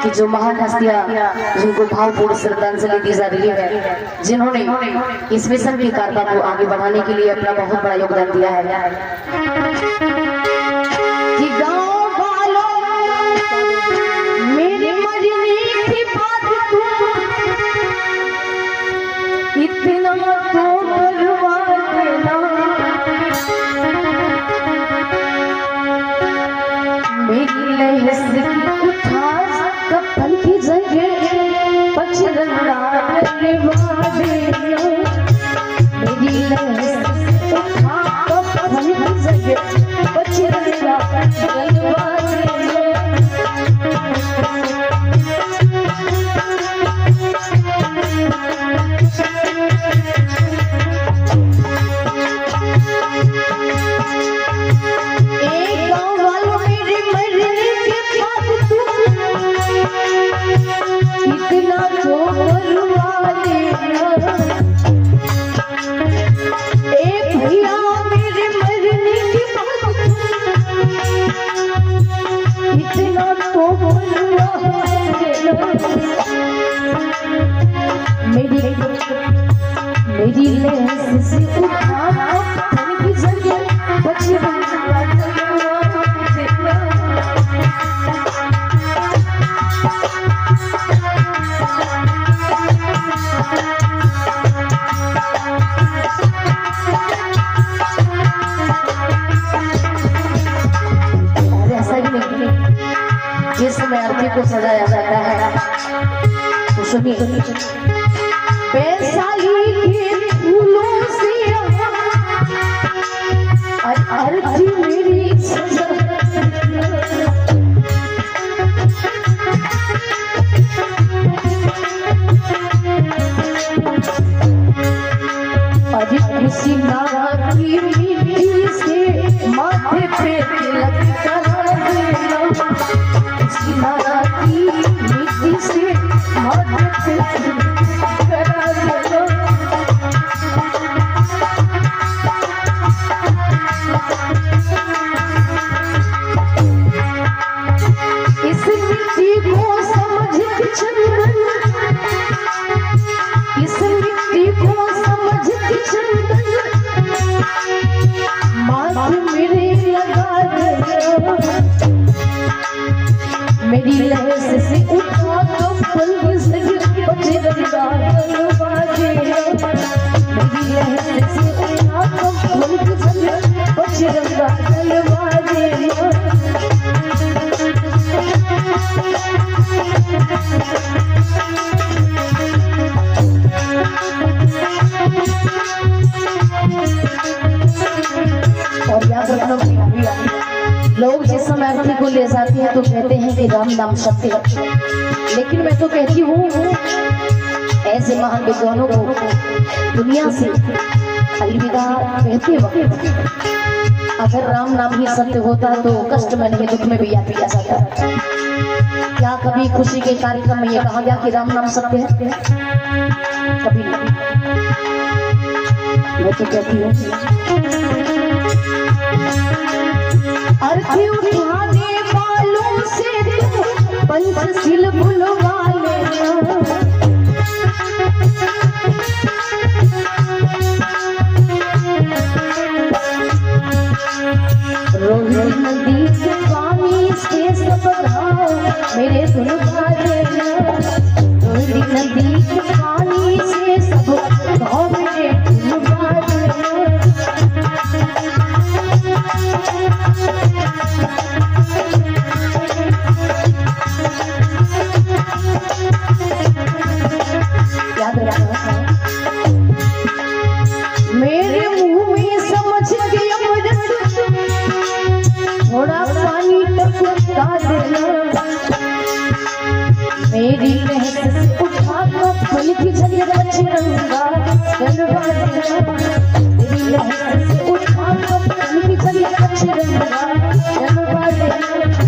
कि जो महान हस्तियां जिनको भावपूर्ण श्रद्धांजलि दी जा रही है, जिन्होंने इस मिशन की कार्य को आगे बढ़ाने के लिए अपना बहुत बड़ा योगदान दिया है। कि गाँव वालों मेरे मरने की बात इतना तो करवा देना, मेरी लहस की उठा कपल की जगह पचरंगा करवा देना, मेरी लहस उठा कपल की जगह पचरंगा करवा देना। मेरी लहस से उठा कपल की जगह पचरंगा करवा देना। ऐसा ही नहीं, जिस समय अर्थी को सजाया जाता है तो सुनिए, वैशाली के फूलों से अर्थी मेरी अरे किसी नारा की मिट्टी से माथे पे तिलक करा देना, किसी नारा की मिट्टी से माथे पे तिलक करा देना। इस मिट्टी को समझ के चंदन, इस मिट्टी को समझ के चंदन माथे मेरे लगा देना, मेरी लहस से उठा कपल की जगह पचरंगा करवा देना, मेरी लहस से उठा कपल की जगह पचरंगा करवा देना। और याद रखना, लोग जिस समय अर्थी को ले जाते हैं तो कहते हैं कि राम नाम सत्य है, लेकिन मैं तो कहती हूँ ऐसे महान विद्वानों को दुनिया से अलविदा कहते वक्त अगर राम नाम ही सत्य होता तो कष्ट में नहीं दुख में भी याद किया जाता। क्या कभी खुशी के कार्यक्रम में ये कहा गया कि राम नाम सत्य है? कभी नहीं। मैं तो कहती हूँ अर्थी उठाने वालों से पंचशील बुलवा लेना, रोहित नदी के पानी से सब गाँव मेरे धुलवा देना, रोहित नदी के पानी से सब गाँव मेरे धुलवा देना। याद रखना, मेरे मुंह में समझ के अमृत थोड़ा पानी टपका देना, मेरी लहस से उठा कपल की जगह पचरंगा करवा देना, मेरी लहस से उठा कपल की जगह पचरंगा करवा देना।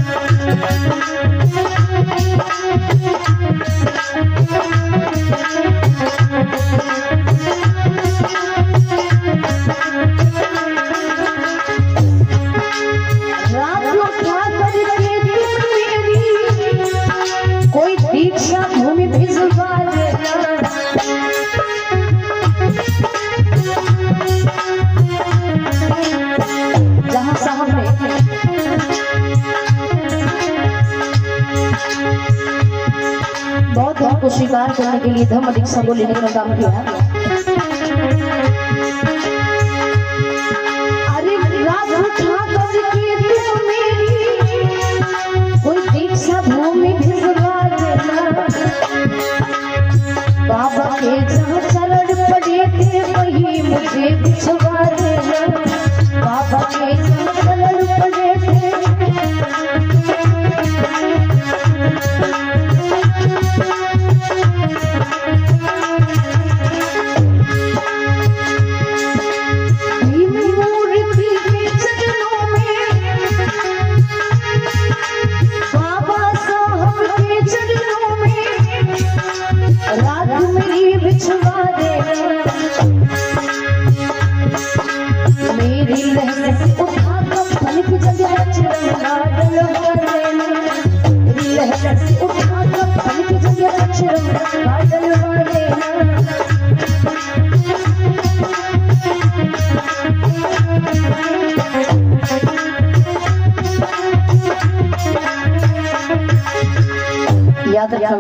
कोई मौत को स्वीकार करने के लिए धम्म दीक्षा को लेने का काम किया। अरे रात उठा करके तुम मेरी कोई दीक्षा भूमि भिजवा देना, बाबा के जहाँ चरण पड़े थे वही मुझे भिजवा देना, बाबा के जहाँ चरण पड़े थे। मेरी लहर से उठा कफन की जगह अक्षरंगा डलवा देना, मेरी लहर से उठा कफन की जगह अक्षरंगा डलवा देना। याद रखना।